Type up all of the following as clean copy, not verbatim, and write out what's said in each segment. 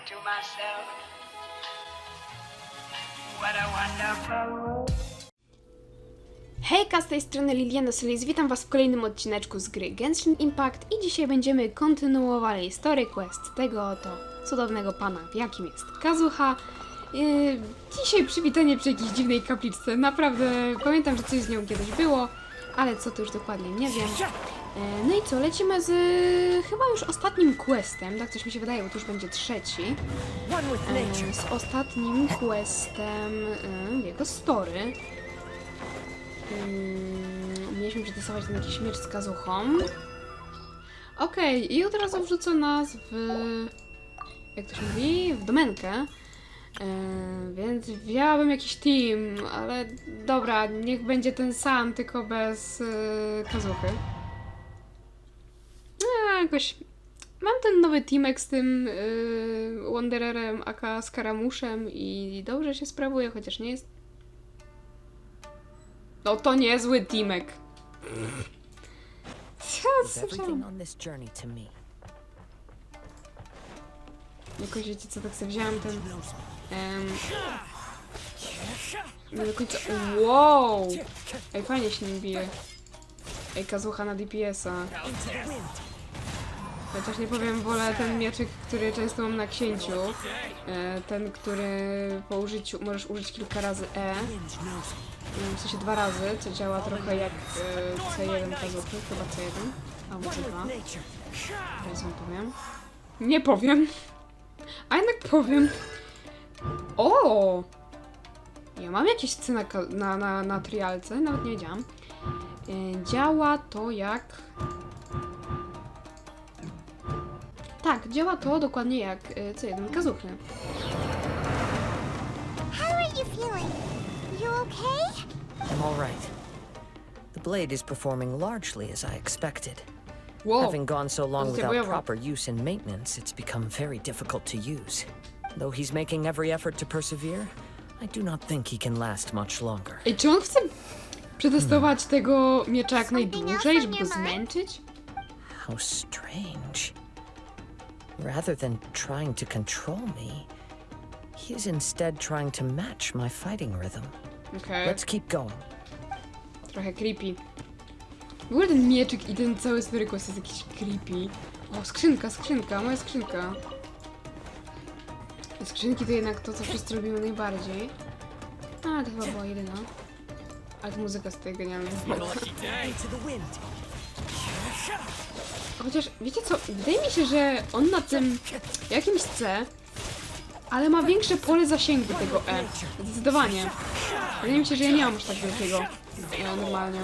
to myself, what a wonderful world. Hejka, z tej strony Liliana Solis, witam was w kolejnym odcineczku z gry Genshin Impact i dzisiaj będziemy kontynuowali story quest tego oto cudownego pana, jakim jest Kazuha. Dzisiaj przywitanie przy jakiejś dziwnej kapliczce, naprawdę pamiętam, że coś z nią kiedyś było, ale co to już dokładnie nie wiem. No i co, lecimy z chyba już ostatnim questem, tak coś mi się wydaje, bo to już będzie trzeci. Z ostatnim questem jego story. Mieliśmy przetestować ten jakiś miecz z Kazuhą. Okej, i od razu wrzucę nas w... jak to się mówi? W domenkę. Więc wzięłabym jakiś team, ale dobra, niech będzie ten sam, tylko bez Kazuchy. Jakoś... Mam ten nowy teamek z tym Wandererem aka Skaramuszem i dobrze się sprawuje, chociaż nie jest... No to niezły teamek. Jakoś wiecie co, tak sobie wziąłem ten... nie do końca... Wow! Ej, fajnie się nim bije. Ej, Kazuha na DPS-a. Chociaż nie powiem, wolę ten mieczyk, który często mam na księciu. Ten, który po użyciu możesz użyć kilka razy E. W sensie 2 razy, co działa trochę jak C1 Kazuhy, chyba C1, albo C2. Teraz wam powiem. Nie powiem. A jednak powiem. O! Ja mam jakieś sceny na trialce, nawet nie wiedziałam. Działa to jak... Tak, działa to dokładnie jak C1 Kazuhy. How are you feeling? You okay? I'm all right. The blade is performing largely as I expected. Wow. Having gone so long Pozycja without bojowa. proper use and maintenance, it's become very difficult to use. Though he's making every effort to persevere, I do not think he can last much longer. Ej, czy on chce przetestować tego miecza jak najdłużej, żeby go zmęczyć? How strange. Rather than trying to control me, he is instead trying to match my fighting rhythm. Okej. Let's keep going. Trochę creepy. W ogóle ten mieczyk i ten cały story quest jest jakiś creepy. O, skrzynka, moja skrzynka. Skrzynki to jednak to, co wszyscy robimy najbardziej. A, to chyba była jedyna. Ale ta muzyka z tej genialna. Chociaż, wiecie co, wydaje mi się, że on na tym jakimś C, ale ma większe pole zasięgu tego E. Zdecydowanie. Wydaje mi się, że ja nie mam aż tak wielkiego normalnie.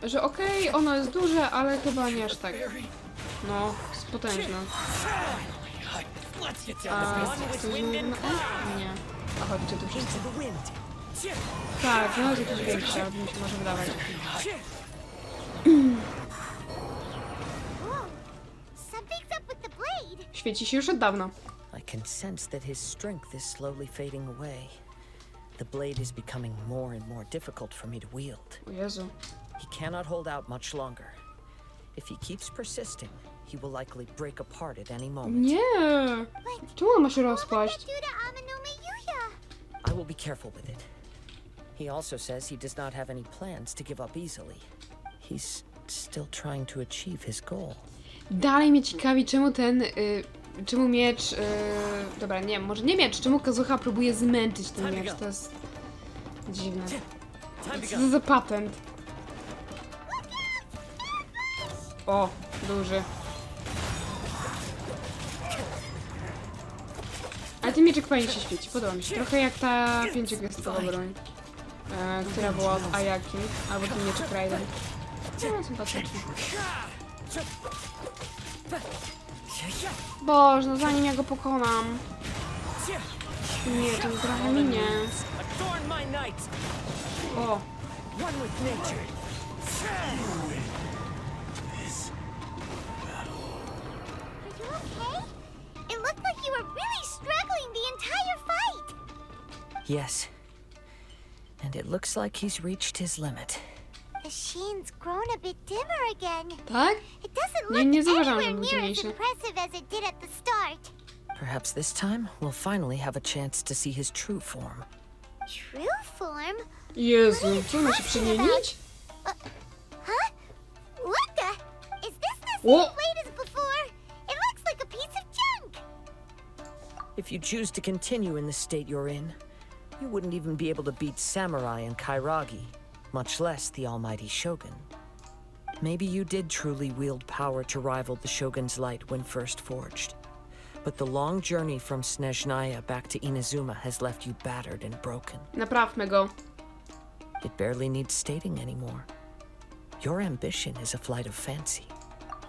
Że okej, ono jest duże, ale chyba nie aż tak. No, jest potężne. A coś na E? Nie. A chodźcie tu wszyscy. Tak, no jest jakieś większe, ale mi się może wydawać. Whoa. Something's up with the blade. Świeci się już od dawna. I can sense that his strength is slowly fading away. The blade is becoming more and more difficult for me to wield. O Jezu. He cannot hold out much longer. If he keeps persisting, he will likely break apart at any moment. Nie! Czemu on ma się rozpaść? What would that do to Amano Mayuya? I will be careful with it. He also says he does not have any plans to give up easily. He's still trying to achieve his goal. Dalej mnie ciekawi, czemu ten... czemu miecz... dobra, nie, może nie miecz, czemu Kazuha próbuje zmęczyć ten miecz, to jest... dziwne. Co to za patent? O, duży. Ale ten mieczek fajnie się świeci, podoba mi się. Trochę jak ta 5-gwiazdkowa broń, która była od Ayaki, albo ten mieczek Raiden. No, sympatyczny. Boże, no zanim ja go pokonam. Nie, to trochę minie. O. Are you okay? It looked like you were really struggling the entire fight. Yes. And it looks like he's reached his limit. The machine's grown a bit dimmer again. Tak? It doesn't Nie, nie look zauważyłam, anywhere że był near as ciemniejszy. impressive as it did at the start. Perhaps this time we'll finally have a chance to see his true form. True form? Jezu, co ma się przemienić? Huh? What the? Is this the Whoa. same blade as before? It looks like a piece of junk. If you choose to continue in the state you're in, you wouldn't even be able to beat Samurai and Kairagi, much less the almighty Shogun. Maybe you did truly wield power to rival the Shogun's light when first forged. But the long journey from Snezhnaya back to Inazuma has left you battered and broken. Naprawmy go. It barely needs stating anymore. Your ambition is a flight of fancy.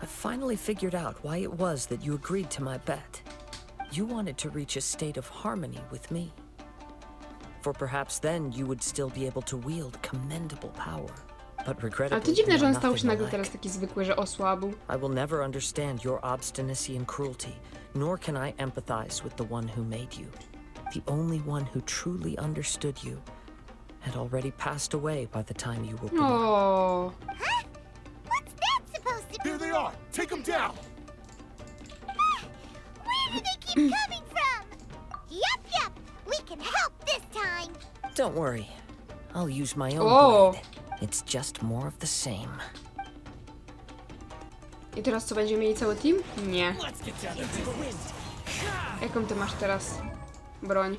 I've finally figured out why it was that you agreed to my bet. You wanted to reach a state of harmony with me. For perhaps then you would still be able to wield commendable power. But Ale to regrettably, dziwne, we że are on stał się nothing nagle alike. teraz taki zwykły, że osłabł. I will never understand your obstinacy and cruelty, nor can I empathize with the one who made you. The only one who truly understood you had already passed away by the time you were born. O, Huh? What's that supposed to be? Here they are! Take them down! Where do they keep coming from? Yup. We can help this time. Don't worry. I'll use my own Oh. blade. It's just more of the same. i teraz co, będziemy mieli cały team? Nie. Jaką ty masz teraz broń?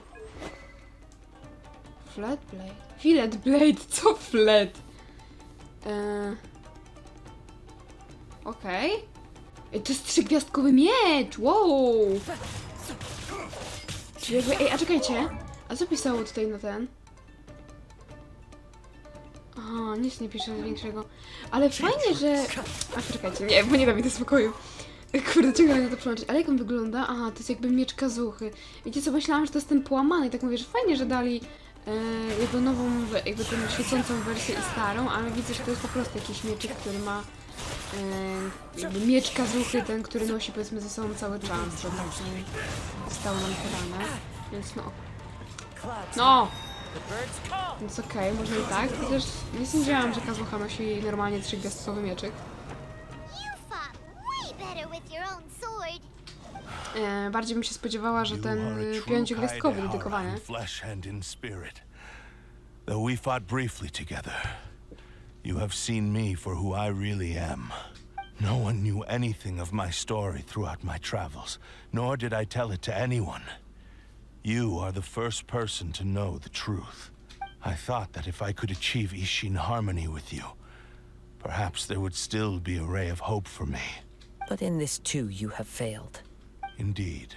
Flat blade? Fillet blade? Co flat? Okej. Ej, to jest 3-gwiazdkowy miecz! Wow! Czyli jakby, ej, a czekajcie. A co pisało tutaj na ten? Aha, nic nie pisze większego. Ale fajnie, że... A czekajcie, nie, bo nie da mi to spokoju. Kurde, ciągle na to przełączyć. Ale jak on wygląda? Aha, to jest jakby miecz Kazuhy. Wiecie co, myślałam, że to jest ten połamany. Tak mówię, że fajnie, że dali jakby nową, jakby tą świecącą wersję i starą, ale widzę, że to jest po prostu jakiś mieczyk, który ma jakby miecz Kazuhy, ten, który nosi powiedzmy ze sobą cały czas. To tak zostało nam podane. Więc no. No! Więc okej, można i tak. Chociaż nie sądziłam, że Kazuha nosi normalnie 3-gwiazdkowy mieczyk. You fought way better with your own sword. Bardziej bym się spodziewała, że You ten are a true 5-gwiazdkowy Kaedehara dedykowany. in flesh and in spirit. Though we fought briefly together, you have seen me for who I really am. No one knew anything of my story throughout my travels, nor did I tell it to anyone. You are the first person to know the truth. I thought that if I could achieve Ishin harmony with you, perhaps there would still be a ray of hope for me. But in this too, you have failed. Indeed.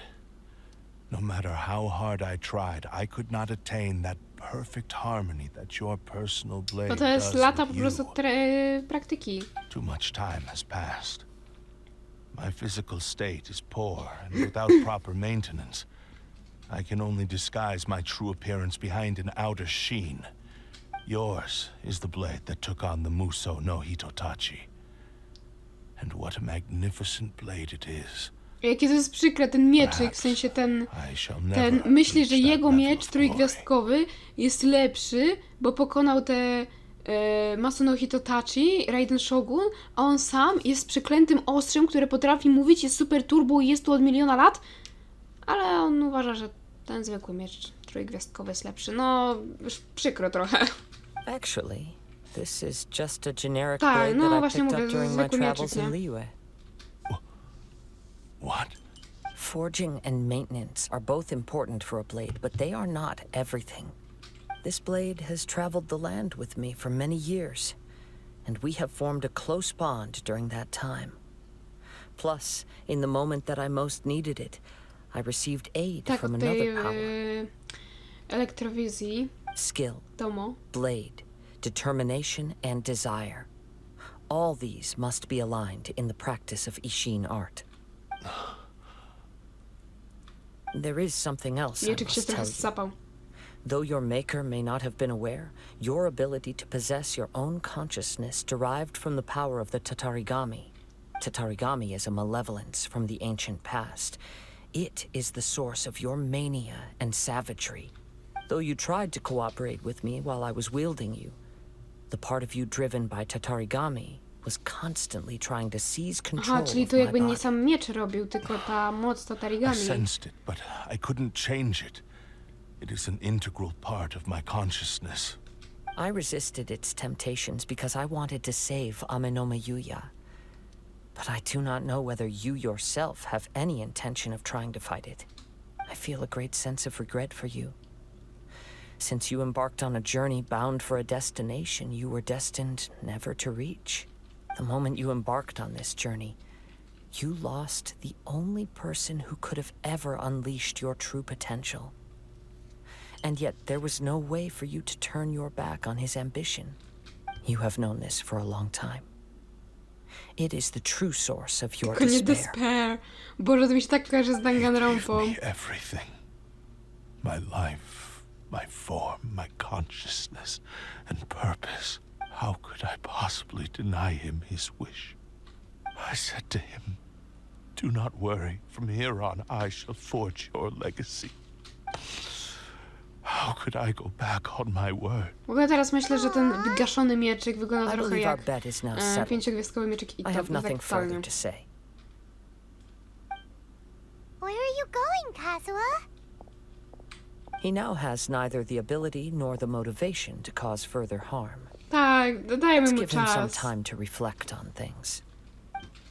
No matter how hard I tried, I could not attain that perfect harmony that your personal blade No to jest does lata po with prostu you. praktyki. Too much time has passed. My physical state is poor, and without proper maintenance, I can only disguise my true appearance behind an outer sheen. Yours is the blade that took on the Muso no Hitotachi. And what a magnificent blade it is. Jakie to jest przykre, ten mieczyk, w sensie ten... I shall never Myślę, reach że that jego level miecz of trójgwiazdkowy jest lepszy, bo pokonał te Masuno Hitotachi, Raiden Shogun, a on sam jest przeklętym ostrzem, które potrafi mówić, jest super turbo i jest tu od miliona lat, ale on uważa, że ten zwykły miecz trójgwiazdkowy jest lepszy. No, już przykro trochę. Actually, this is just a generic Tak, blade no that I właśnie picked mówię, up during my zwykły mieczyk, travels nie? in Liyue. What? Forging and maintenance are both important for a blade, but they are not everything. This blade has traveled the land with me for many years, and we have formed a close bond during that time. Plus, in the moment that I most needed it, I received aid Tak, from od tej another power. elektrowizji, Skill, Tomo. blade, determination, and desire. All these must be aligned in the practice of Ishin art. There is something else I Mieczyk się must trochę tell you. zsapał. Though your maker may not have been aware, your ability to possess your own consciousness derived from the power of the Tatarigami. Tatarigami is a malevolence from the ancient past. It is the source of your mania and savagery. Though you tried to cooperate with me while I was wielding you, the part of you driven by Tatarigami was constantly trying to seize control Aha, czyli of to my jakby nie body. sam miecz robił, tylko ta moc I Tatarigami. sensed it, but I couldn't change it. It is an integral part of my consciousness. I resisted its temptations because I wanted to save Amenoma Yuya. But I do not know whether you yourself have any intention of trying to fight it. I feel a great sense of regret for you. Since you embarked on a journey bound for a destination you were destined never to reach. The moment you embarked on this journey, you lost the only person who could have ever unleashed your true potential. And yet there was no way for you to turn your back on his ambition. You have known this for a long time. It is the true source of your Tylko nie despair. despair. Boże, to mi się tak kojarzy z Danganronpą. Give me everything. My life, my form, my consciousness, and purpose. How could I possibly deny him his wish? I said to him, do not worry. From here on, I shall forge your legacy. How could I go back on my word? W ogóle teraz myślę, że ten wygaszony mieczyk wygląda I trochę believe our jak bet is now settled. 5-gwiazdkowy mieczyk i I to have nothing tak further totalnie. to say. Where are you going, Kazuha? He now has neither the ability nor the motivation to cause further harm. Tak, dajmy Let's mu give him some czas. time to reflect on things.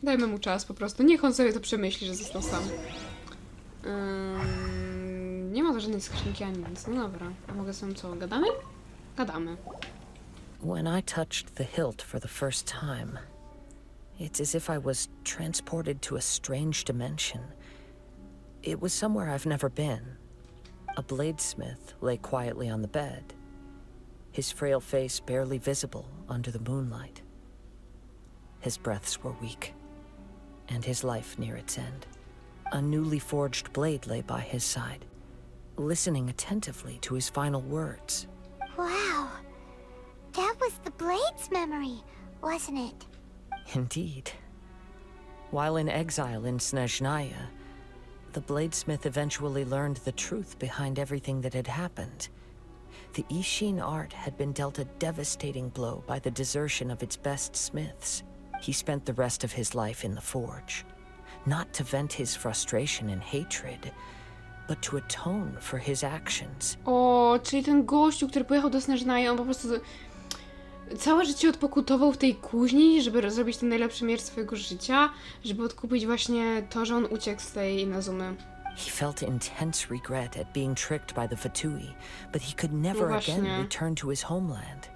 Dajmy mu czas po prostu. Niech on sobie to przemyśli, że został sam. Nie ma tu żadnej skrzynki ani nic. No dobra. A mogę sobie co? Gadamy? Gadamy. When I touched the hilt for the first time, it's as if I was transported to a strange dimension. It was somewhere I've never been. A bladesmith lay quietly on the bed, his frail face barely visible under the moonlight. His breaths were weak, and his life near its end. A newly forged blade lay by his side, listening attentively to his final words. Wow. That was the Blade's memory, wasn't it? Indeed. While in exile in Snezhnaya, the bladesmith eventually learned the truth behind everything that had happened. The Ishin art had been dealt a devastating blow by the desertion of its best smiths. He spent the rest of his life in the forge, not to vent his frustration and hatred, but to atone for his actions. O, czyli ten gościu, który pojechał do Snezhnaya, on po prostu całe życie odpokutował w tej kuźni, żeby zrobić ten najlepszy miecz swojego życia, żeby odkupić właśnie to, że on uciekł z tej Inazumy. He felt intense regret at being tricked by the Fatui, but he could never właśnie. again return to his homeland.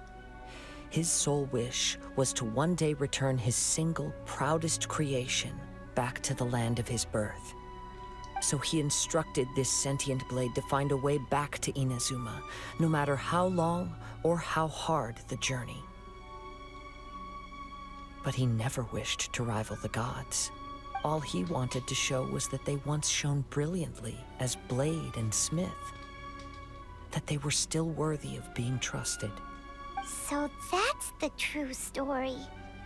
His sole wish was to one day return his single, proudest creation back to the land of his birth. So he instructed this sentient blade to find a way back to Inazuma, no matter how long or how hard the journey. But he never wished to rival the gods. All he wanted to show was that they once shone brilliantly as blade and smith, that they were still worthy of being trusted. So that's the true story.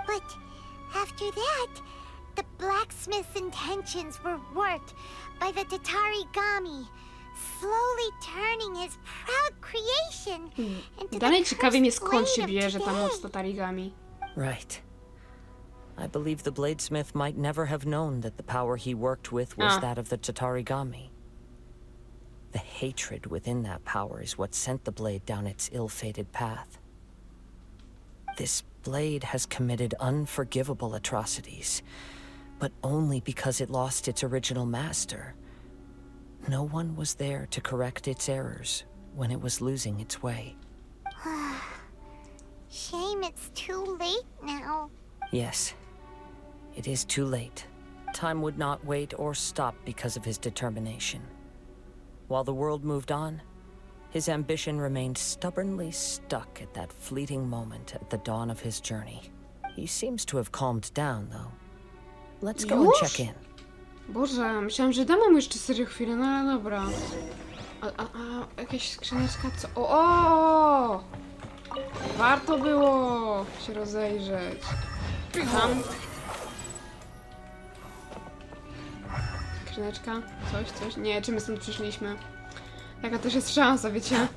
But after that, the blacksmith's intentions were worked by the Tatarigami, slowly turning his proud creation into Dalej the ciekawie mnie cursed skąd się blade of bierze ta moc today. Tatarigami. Right. I believe the bladesmith might never have known that the power he worked with was that of the Tatarigami. The hatred within that power is what sent the blade down its ill-fated path. This blade has committed unforgivable atrocities, but only because it lost its original master. No one was there to correct its errors when it was losing its way. Shame it's too late now. Yes, it is too late. Time would not wait or stop because of his determination. While the world moved on, his ambition remained stubbornly stuck at that fleeting moment at the dawn of his journey. He seems to have calmed down, though. Let's go and Już? check in. Boże, myślałam, że dam mu jeszcze serio chwilę, no ale dobra. Jakaś skrzyneczka, co? O! Warto było się rozejrzeć. Tam. Skrzyneczka? Coś? Nie, czy my stąd przyszliśmy? Jaka też jest szansa, wiecie?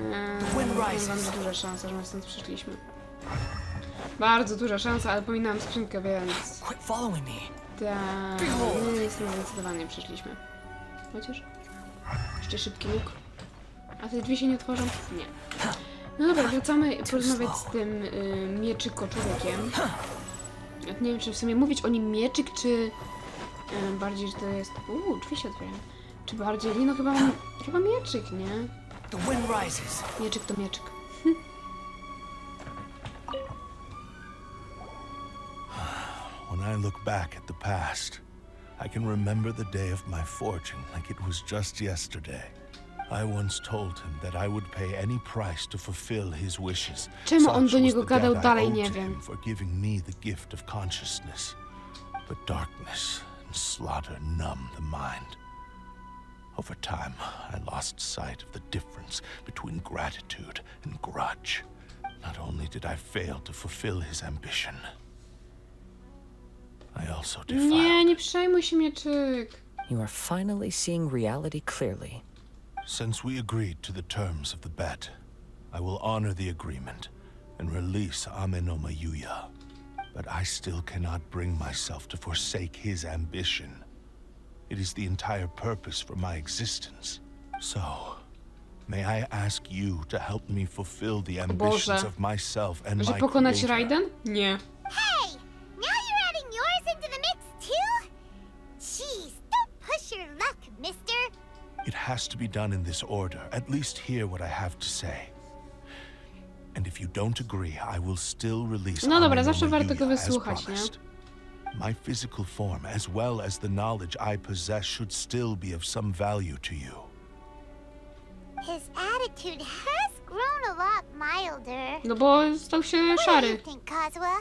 Bardzo duża szansa, że my stąd przyszliśmy. Bardzo duża szansa, ale pominąłem skrzynkę, więc... Quit following me. Tak, my stąd zdecydowanie przyszliśmy. Chociaż? Jeszcze szybki łuk. A te drzwi się nie otworzą? Nie. No dobra, wracamy porozmawiać z tym mieczyko-człowiekiem. Nie wiem, czy w sumie mówić o nim mieczyk, czy bardziej, że to jest... drzwi się otwierają. Czy bardziej... Nie, no chyba mieczyk, nie? The wind rises. Mieczyk to mieczyk. When I look back at the past, I can remember the day of my fortune like it was just yesterday. I once told him that I would pay any price to fulfill his wishes. Czemu on Such do was niego the gadał debt I dalej, owed nie to wiem. him for giving me the gift of consciousness. But darkness and slaughter numb the mind. Over time, I lost sight of the difference between gratitude and grudge. Not only did I fail to fulfill his ambition, I also defiled. Nie przejmuj się, mieczyk. You are finally seeing reality clearly. Since we agreed to the terms of the bet, I will honor the agreement and release Amenoma Yuya. But I still cannot bring myself to forsake his ambition. It is the entire purpose for my existence. So, may I ask you to help me fulfill the ambitions of myself and Że my pokonać creator? Raiden? Nie. Hey! Now you're adding yours into the mix too? Jeez, don't push your luck, mister. It has to be done in this order. At least hear what I have to say. And if you don't agree, I will still release No dobra, Amenoma zawsze warto go Yuya as wysłuchać, nie? promised. My physical form, as well as the knowledge I possess, should still be of some value to you. His attitude has grown a lot milder. No bo stał się What do you szary. think, Kazuha?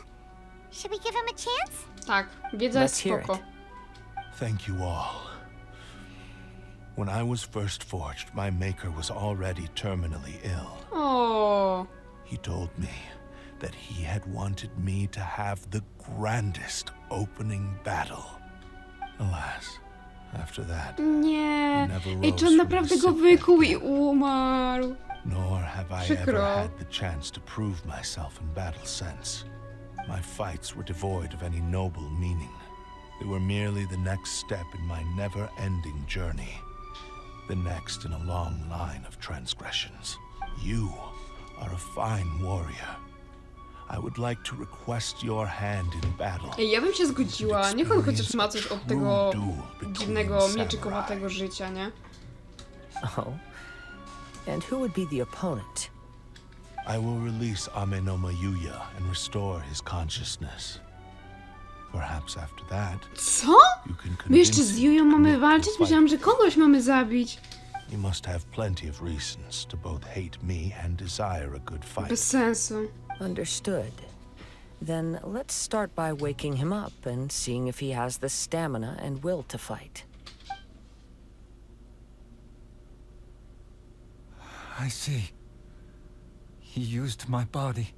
Should we give him a chance? Tak, wiedza jest Let's hear spoko. it. Thank you all. When I was first forged, my maker was already terminally ill. O, He told me that he had wanted me to have the grandest opening battle. Alas, after that, nie. never Ej, rose czy on from naprawdę his go sick wykuł bed i umarł? Nor have I Przykro. ever had the chance to prove myself in battle since. My fights were devoid of any noble meaning. They were merely the next step in my never-ending journey. The next in a long line of transgressions. You are a fine warrior. I would like to request your hand in battle. Ej, ja bym się zgodziła. Niech on chociaż ma coś od tego dziwnego, mieczykowatego życia, nie? Oh. And who would be the opponent? I will release Amenoma Yuya and restore his consciousness. Perhaps after that, Co? you can My jeszcze convince z him Jują to mamy commit to walczyć? fight. Myślałam, że kogoś mamy zabić. You must have plenty of reasons to both hate me and desire a good fight. Bez sensu. Understood. Then let's start by waking him up and seeing if he has the stamina and will to fight. I see. He used my body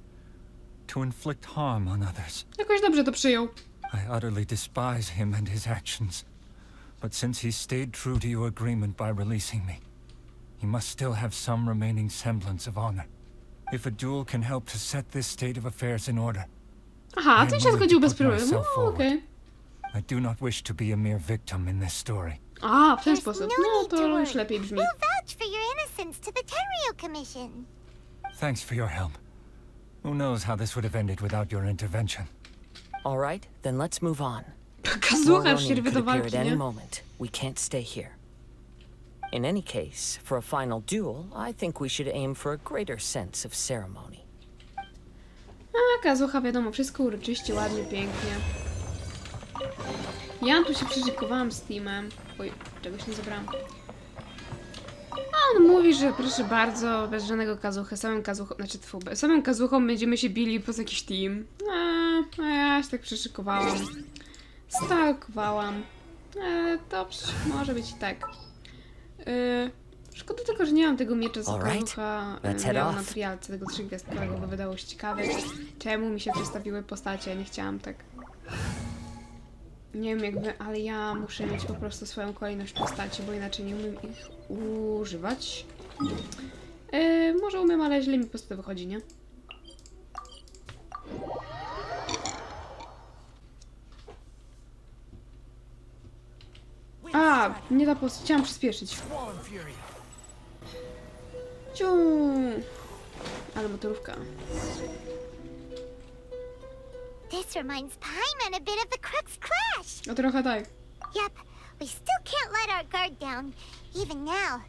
to inflict harm on others. Jakoś dobrze to przyjął. I utterly despise him and his actions. But since he stayed true to your agreement by releasing me, he must still have some remaining semblance of honor. If a duel can help to set this state of affairs in order, Aha, a I ten am się willing zgodził to bez put problemu. myself No, forward. okej. I do not wish to be a mere victim in this story. A, w ten There's sposób. no No, need to to worry. już lepiej brzmi. We'll vouch for your innocence to the Tenryo Commission. Thanks for your help. Who knows how this would have ended without your intervention? All right, then let's move on. Kazuha już się Ronin rwie could do appear walki, at any nie? moment. We can't stay here. In any case, for a final duel, I think we should aim for a greater sense of ceremony. A, Kazuha, wiadomo, wszystko uroczyście, ładnie, pięknie. Ja tu się przyszykowałam z teamem. Oj, czegoś nie zabrałam. A on mówi, że proszę bardzo, bez żadnego Kazuchy, samym Kazuchą, znaczy samym Kazuchą będziemy się bili poza jakiś team. A ja się tak przyszykowałam. Stalkowałam. Dobrze, może być i tak. Szkoda tylko, że nie mam tego miecza z Alright, Kazuha. let's head Miałam na off. trialce tego 3-gwiazdkowego, bo wydało się ciekawe. Czemu mi się przedstawiły postacie, ja nie chciałam tak. Nie wiem jakby, ale ja muszę mieć po prostu swoją kolejność postaci, bo inaczej nie umiem ich używać. Może umiem, ale źle mi po prostu to wychodzi, nie? A, nie ta postać. Chciałam przyspieszyć. Ciu! Ale motorówka. This reminds Paimon a bit of the Crux Clash. No trochę tak. Yep, we still can't let our guard down. Even now,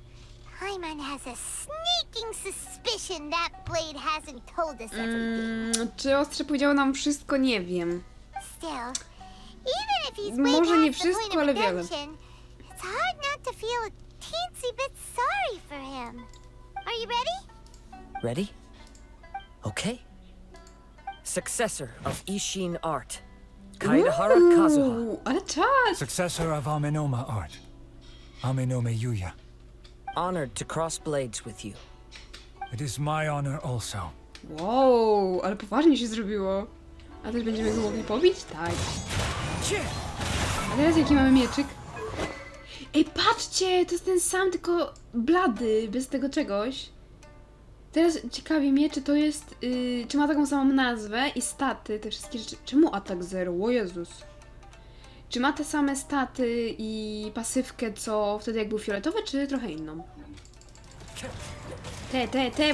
Paimon has a sneaking suspicion that Blade hasn't told us everything. Czy ostrze powiedział nam wszystko? Nie wiem. Still, even if he's way Może nie past the point wszystko, of ale wiele. redemption, it's hard not to feel a teensy bit sorry for him. Are you ready? Ready? Okay. Successor of Ishin art. Kaidahara Kazuha. Uuu, ale czas! Successor of Amenoma art. Amenome Yuya. Honored to cross blades with you. It is my honor also. Wow, ale poważnie się zrobiło. A też będziemy go mogli pobić? Tak. A teraz jaki mamy mieczyk? Ej, patrzcie! To jest ten sam, tylko blady, bez tego czegoś. Teraz ciekawie mnie, czy to jest... czy ma taką samą nazwę i staty, te wszystkie rzeczy. Czemu atak 0? O Jezus. Czy ma te same staty i pasywkę, co wtedy jak był fioletowy, czy trochę inną?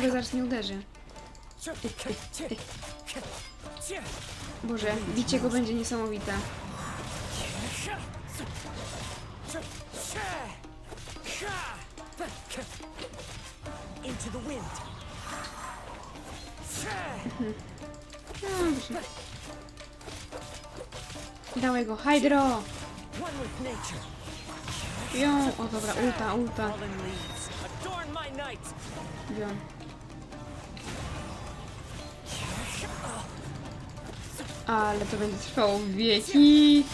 Bo zaraz nie uderzy. Boże, bicie go będzie niesamowite. Into the wind. Dobrze. Dawaj go, Hydro! One with nature. Ją, o dobra, ulta. Fallen leaves. Adorn my night. Bion. Ale to będzie trwało wieki.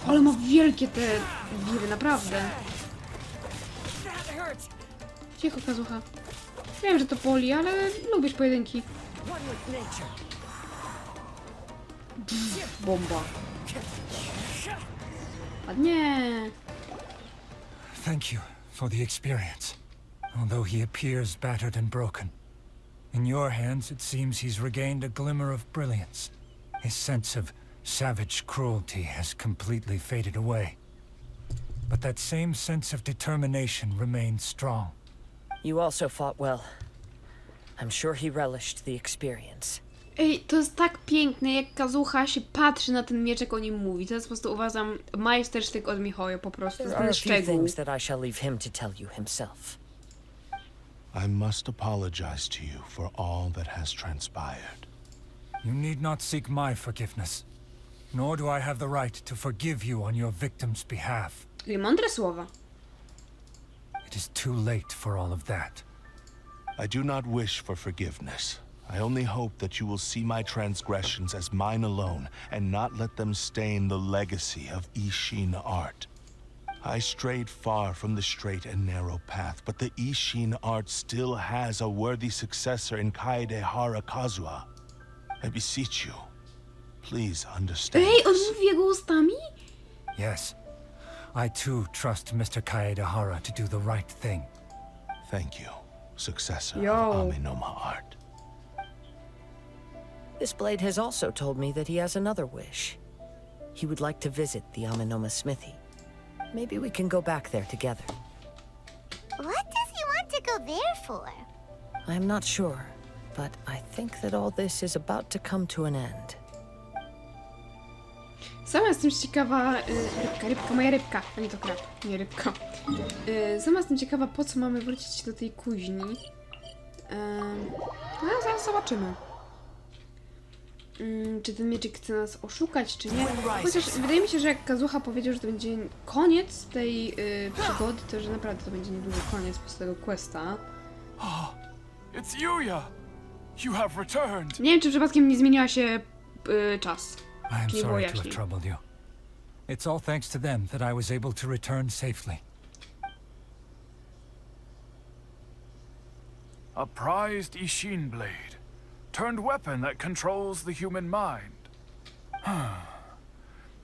Ale ma wielkie te giry, naprawdę. Cicho, Kazuha. Wiem, że to poli, ale lubisz pojedynki. One with nature. Bomba. Ładnie. Thank you for the experience. Although he appears battered and broken. In your hands, it seems he's regained a glimmer of brilliance. His sense of savage cruelty has completely faded away. But that same sense of determination remains strong. You also fought well. I'm sure he relished the experience. Ej, to jest tak piękne, jak Kazuha się patrzy na ten mieczek, o nim mówi. To jest po prostu, uważam, majstersztyk od Mihojo, po prostu. To There jest are ten a few szczegół. things that I shall leave him to tell you himself. I must apologize to you for all that has transpired. You need not seek my forgiveness. Nor do I have the right to forgive you on your victim's behalf. I mądre słowa. It is too late for all of that. I do not wish for forgiveness. I only hope that you will see my transgressions as mine alone and not let them stain the legacy of Ishin art. I strayed far from the straight and narrow path, but the Ishin art still has a worthy successor in Kaedehara Kazuha. I beseech you, please understand Ej, on this. mówi jego ustami? Yes, I too trust Mr. Kaedehara to do the right thing. Thank you, successor Yo. of Amenoma art. This blade has also told me that he has another wish. He would like to visit the Amenoma smithy. Maybe we can go back there together. What does he want to go there for? I'm not sure, but I think that all this is about to come to an end. Sama jestem ciekawa... rybka, moja rybka. A nie to krab, nie rybka. Sama jestem ciekawa, po co mamy wrócić do tej kuźni. No, zaraz zobaczymy. Czy ten mieczyk chce nas oszukać, czy nie? Chociaż wydaje mi się, że jak Kazuha powiedział, że to będzie koniec tej przygody, to że naprawdę to będzie niedługo koniec po tego questa. It's Yuya! You have returned! Nie wiem, czy przypadkiem nie zmieniła się czas. I am Nie było sorry to have jaśniej. troubled you. It's all thanks to them that I was able to return safely. A prized Ishin blade, turned weapon that controls the human mind.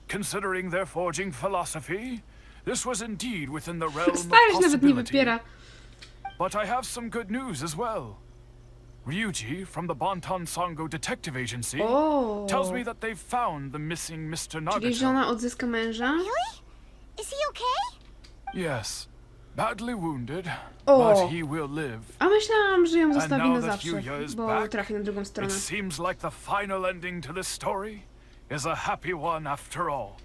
Considering their forging philosophy, this was indeed within the realm of Starość nawet nie possibility. wypiera. But I have some good news as well. Ryuji from the Bonton Songo Detective Agency O, tells me that they've found the missing Mr. czyli Nagato. żona odzyska męża? Really? Is he okay? Yes, badly wounded, O. but he will live. A myślałam, że ją And zostawi now na that zawsze, Yuya is bo back, trafi na drugą stronę. It seems like the final ending to this story is a happy one after all.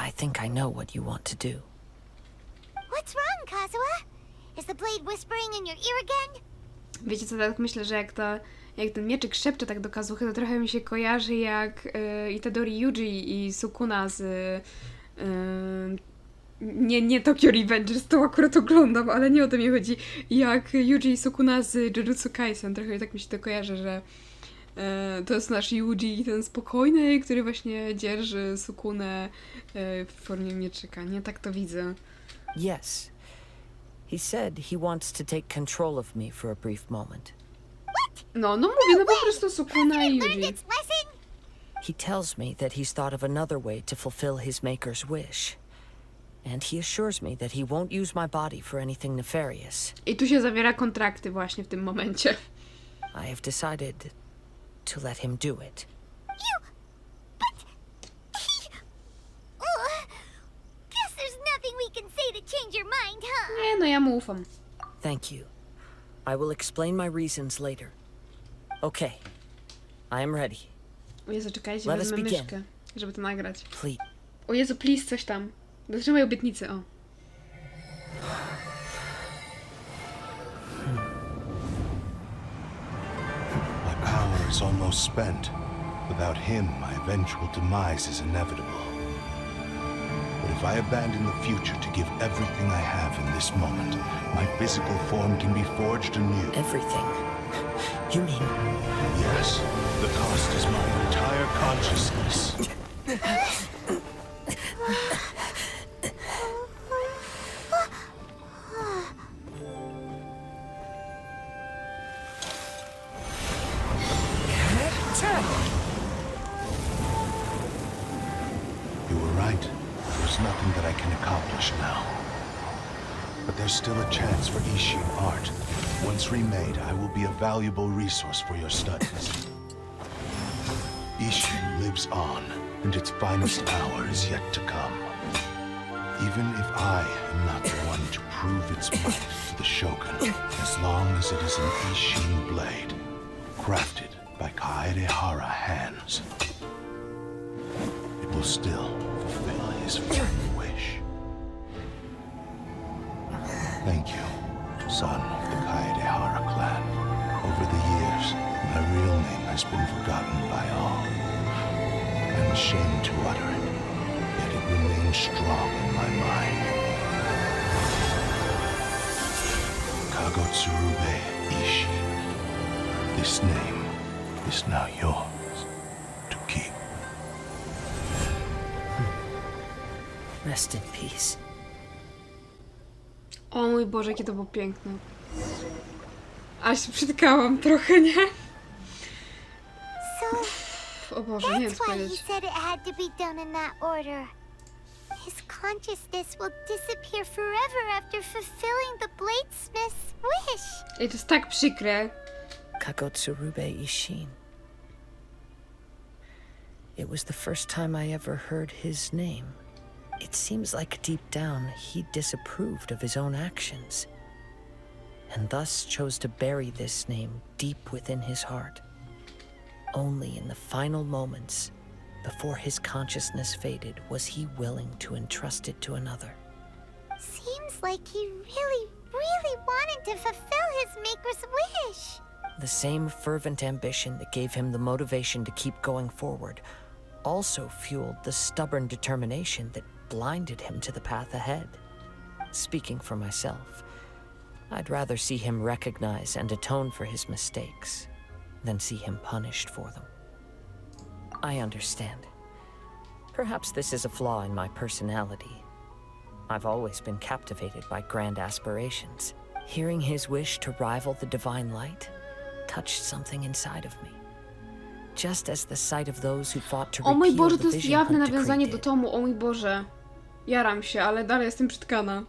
I think I know what you want to do. What's wrong, Kazuha? Is the blade whispering in your ear again? Wiecie co, tak myślę, że jak ten mieczyk szepcze tak do Kazuhy, to trochę mi się kojarzy jak Itadori Yuji i Sukuna z... nie Tokyo Revengers, to akurat oglądam, ale nie o to mi chodzi. Jak Yuji i Sukuna z Jujutsu Kaisen, trochę tak mi się to kojarzy, że to jest nasz Yuji, ten spokojny, który właśnie dzierży Sukunę w formie mieczyka. Nie tak to widzę. Yes. He said he wants to take control of me for a brief moment. No mówię, no po prostu Sukuna i Learned Yuji. its lesson? He tells me that he's thought of another way to fulfill his maker's wish. And he assures me that he won't use my body for anything nefarious. I tu się zawiera kontrakty właśnie w tym momencie. I have decided to let him do it. Guess there's nothing we can say to change your mind, huh? Nie, no ja mu ufam. Thank you. I will explain my reasons later. Okay. I am ready. O Jezu, czekajcie, Let us wezmę begin. myszkę, żeby to nagrać. Please. O Jezu, please, coś tam. Dotrzymaj obietnicy, o. My power is almost spent. Without him, my eventual demise is inevitable. But if I abandon the future to give everything I have in this moment, my physical form can be forged anew. Everything. You mean Yes, the cost is my entire consciousness. You were right. There's nothing that I can accomplish now. But there's still a chance for Ishin art. Once remade, I will be a valuable resource for your studies. Ishin lives on, and its finest hour is yet to come. Even if I am not the one to prove its might to the Shogun, as long as it is an Ishin blade, crafted by Kaedehara hands, it will still fulfill his final wish. Thank you, son of the Kaedehara clan. Over the years, my real name has been forgotten by all. I'm ashamed to utter it, yet it remains strong in my mind. Kagotsurube Ishi. This name is now yours to keep. rest in peace. O mój Boże, jakie to było piękne. Aż się przytkałam trochę, nie? So O Boże, nie wiem that's co why he powiedzieć. said it had to be done in that order. His consciousness will disappear forever after fulfilling the bladesmith's wish. Ej, to jest tak przykre. Kagotsurube Ishin. It was the first time I ever heard his name. It seems like deep down he disapproved of his own actions, and thus chose to bury this name deep within his heart. Only in the final moments, before his consciousness faded, was he willing to entrust it to another. Seems like he really, really wanted to fulfill his maker's wish. The same fervent ambition that gave him the motivation to keep going forward also fueled the stubborn determination that blinded him to the path ahead. Speaking for myself, I'd rather see him recognize and atone for his mistakes than see him punished for them. I understand. Perhaps this is a flaw in my personality. I've always been captivated by grand aspirations. Hearing his wish to rival the divine light touched something inside of me. Just as the sight of those who fought to O mój repeal Boże, the to jest vision jawne hunt decree nawiązanie do did. tomu, o mój Boże. Jaram się, ale dalej jestem przytkana.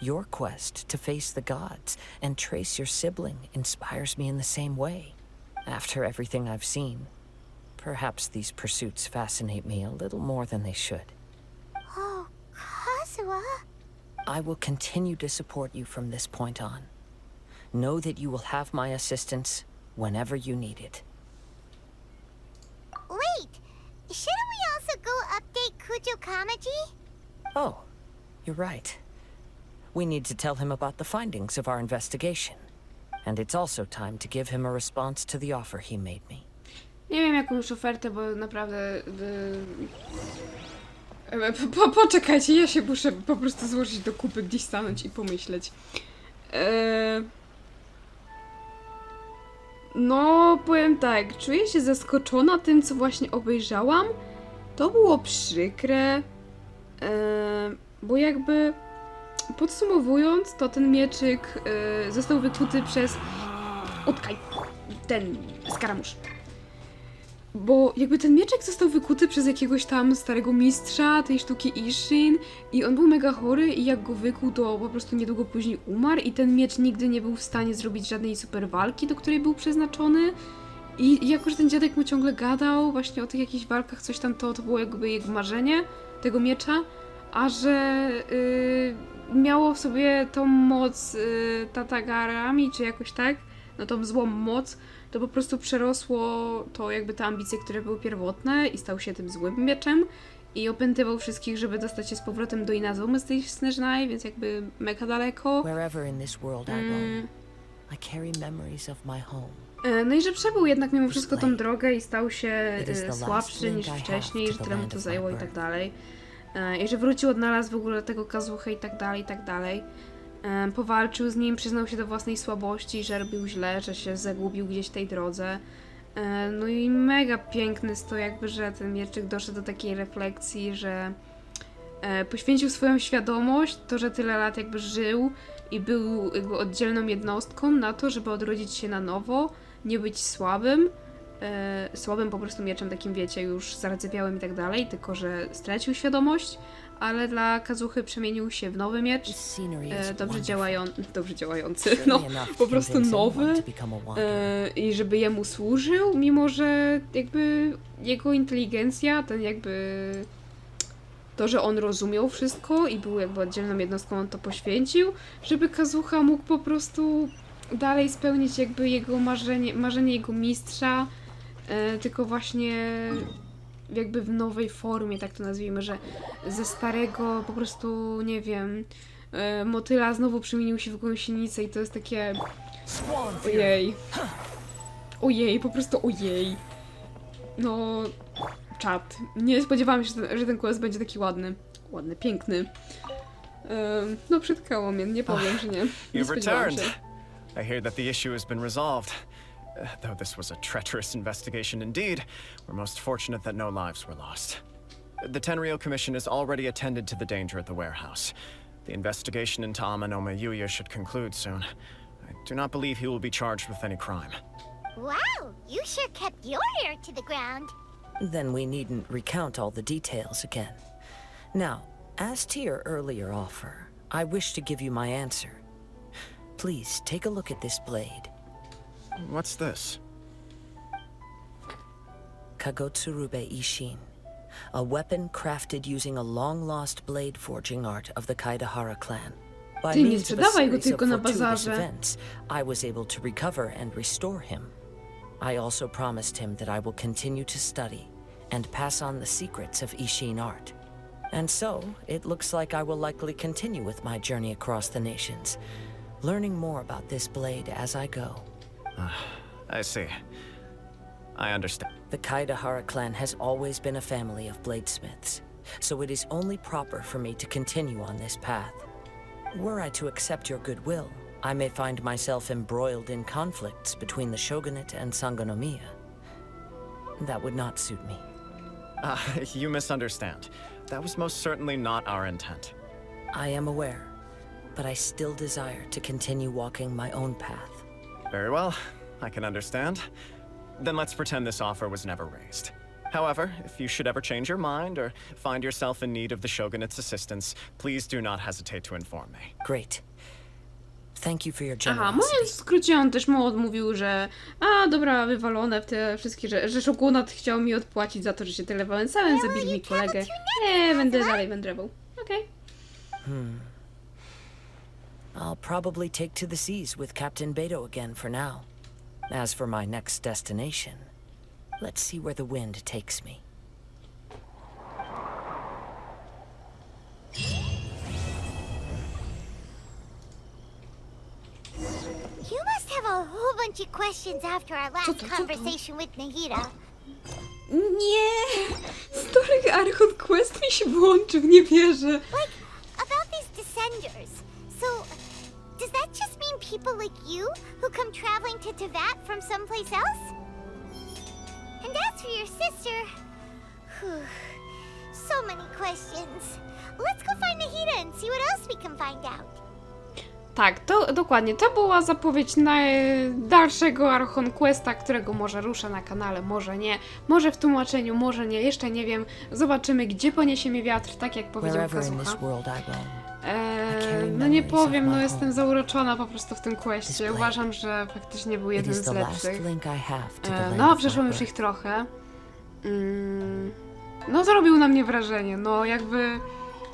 Your quest to face the gods and trace your sibling inspires me in the same way. After everything I've seen, perhaps these pursuits fascinate me a little more than they should. Oh, Kazuha. I will continue to support you from this point on. Know that you will have my assistance whenever you need it. Wait, shouldn't we also go update Kujo Kamaji? Oh, you're right. We need to tell him about the findings of our investigation. And it's also time to give him a response to the offer he made me. Nie wiem jaką już ofertę, bo naprawdę... Poczekajcie, ja się muszę po prostu złożyć do kupy, gdzieś stanąć i pomyśleć. No, powiem tak, czuję się zaskoczona tym, co właśnie obejrzałam. To było przykre, bo jakby podsumowując, to ten mieczyk został wykuty przez... Utkaj, ten skaramusz. Bo jakby ten mieczek został wykuty przez jakiegoś tam starego mistrza tej sztuki Ishin i on był mega chory i jak go wykuł, to po prostu niedługo później umarł i ten miecz nigdy nie był w stanie zrobić żadnej super walki, do której był przeznaczony. I jako, że ten dziadek mu ciągle gadał właśnie o tych jakichś walkach, coś tam, to było jakby jego marzenie, tego miecza, a że miało w sobie tą moc Tatagarami, czy jakoś tak, no tą złą moc, to po prostu przerosło to jakby te ambicje, które były pierwotne i stał się tym złym mieczem i opętywał wszystkich, żeby dostać się z powrotem do Inazumy z tej Snezhnai, więc jakby mega daleko. Wherever in this world I roam, I carry memories of my home. No i że przebył jednak mimo wszystko tą drogę i stał się słabszy niż wcześniej, że tyle mu to zajęło i tak dalej. I że wrócił, odnalazł w ogóle tego Kazuhę i tak dalej, i tak dalej. Powalczył z nim, przyznał się do własnej słabości, że robił źle, że się zagubił gdzieś w tej drodze. No i mega piękny jest to jakby, że ten mieczyk doszedł do takiej refleksji, że poświęcił swoją świadomość, to, że tyle lat jakby żył i był jakby oddzielną jednostką na to, żeby odrodzić się na nowo, nie być słabym, słabym po prostu mieczem takim, wiecie, już zardzewiałym i tak dalej, tylko że stracił świadomość, ale dla Kazuhy przemienił się w nowy miecz, dobrze działający, no po prostu nowy i żeby jemu służył, mimo że jakby jego inteligencja, ten jakby to, że on rozumiał wszystko i był jakby oddzielną jednostką, on to poświęcił, żeby Kazuha mógł po prostu dalej spełnić jakby jego marzenie jego mistrza, tylko właśnie jakby w nowej formie, tak to nazwijmy, że ze starego po prostu, nie wiem, motyla znowu przemienił się w gąsienicę i to jest takie... Ojej. Ojej, po prostu ojej. No... Czad. Nie spodziewałam się, że ten quest będzie taki ładny. Ładny, piękny. No przytkało mnie, nie powiem, że nie. Nie spodziewałam się. I hear that the issue has been resolved. Though this was a treacherous investigation indeed, we're most fortunate that no lives were lost. The Tenryou Commission has already attended to the danger at the warehouse. The investigation into Amanome Yuya should conclude soon. I do not believe he will be charged with any crime. Wow, you sure kept your ear to the ground. Then we needn't recount all the details again. Now, as to your earlier offer, I wish to give you my answer. Please take a look at this blade. What's this? Kagotsurube Ishin, a weapon crafted using a long-lost blade forging art of the Kaidahara clan. By means of a series of fortuitous events, I was able to recover and restore him. I also promised him that I will continue to study and pass on the secrets of Ishin art. And so, it looks like I will likely continue with my journey across the nations, learning more about this blade as I go. I see. I understand. The Kaidahara clan has always been a family of bladesmiths, so it is only proper for me to continue on this path. Were I to accept your goodwill, I may find myself embroiled in conflicts between the shogunate and Sangonomiya. That would not suit me. You misunderstand. That was most certainly not our intent. I am aware, but I still desire to continue walking my own path. Very well, I can understand. Then let's pretend this offer was never raised. However, if you should ever change your mind or find yourself in need of the shogunate's assistance, please do not hesitate to inform me. Great. Thank you for your Aha, generosity. mówiąc w skrócie, on też mu odmówił, że dobra, wywalone w te wszystkie, że Shogunat chciał mi odpłacić za to, że się telewałem, zabili mi kolegę. Nie, będę dalej wędrował. Okej. I'll probably take to the seas with Captain Beto again for now. As for my next destination, let's see where the wind takes me. You must have a whole bunch of questions after our last Co to? conversation with Nahida. Nie! Story Archon Quest mi się włączy, w nie wierzę. Like, about these descenders. So, does that just mean people like you who come traveling to Teyvat from someplace else? And as for your sister... whew, so many questions. Let's go find Nahida and see what else we can find out. Tak, to dokładnie. To była zapowiedź na dalszego Archon Questa, którego może ruszę na kanale, może nie. Może w tłumaczeniu, może nie. Jeszcze nie wiem. Zobaczymy, gdzie poniesie mnie wiatr, tak jak powiedział Wherever in this Kazuha. world I roam. No nie powiem, no jestem zauroczona po prostu w tym questie. Uważam, że faktycznie był It jeden is z the last lepszych. link I have to the land No, of przeszłam my już ich birth. trochę. No, zrobił na mnie wrażenie. No, jakby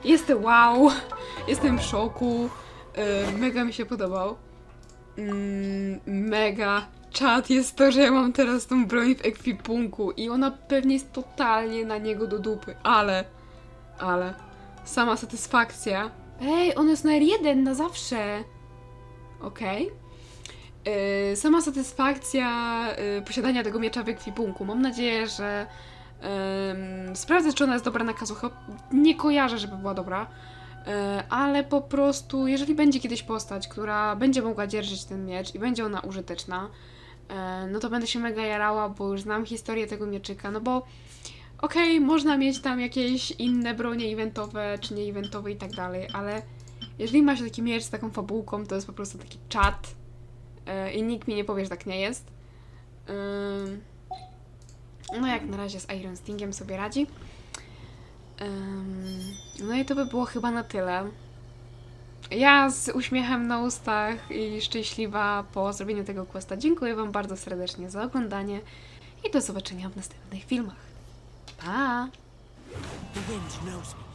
jestem wow, jestem w szoku. Mega mi się podobał. Mega. Czad jest to, że ja mam teraz tą broń w ekwipunku i ona pewnie jest totalnie na niego do dupy, ale sama satysfakcja. Ej, on jest na R1 na zawsze. Okej. Sama satysfakcja posiadania tego miecza w ekwipunku. Mam nadzieję, że sprawdzę, czy ona jest dobra na Kazuhę. Nie kojarzę, żeby była dobra. Ale po prostu, jeżeli będzie kiedyś postać, która będzie mogła dzierżyć ten miecz i będzie ona użyteczna, no to będę się mega jarała, bo już znam historię tego mieczyka, no bo okej, można mieć tam jakieś inne bronie eventowe, czy nie eventowe i tak dalej, ale jeżeli ma się taki miecz z taką fabułką, to jest po prostu taki czat i nikt mi nie powie, że tak nie jest. No jak na razie z Iron Stingiem sobie radzi. No i to by było chyba na tyle. Ja z uśmiechem na ustach i szczęśliwa po zrobieniu tego questa dziękuję Wam bardzo serdecznie za oglądanie i do zobaczenia w następnych filmach. Pa! The wind knows me.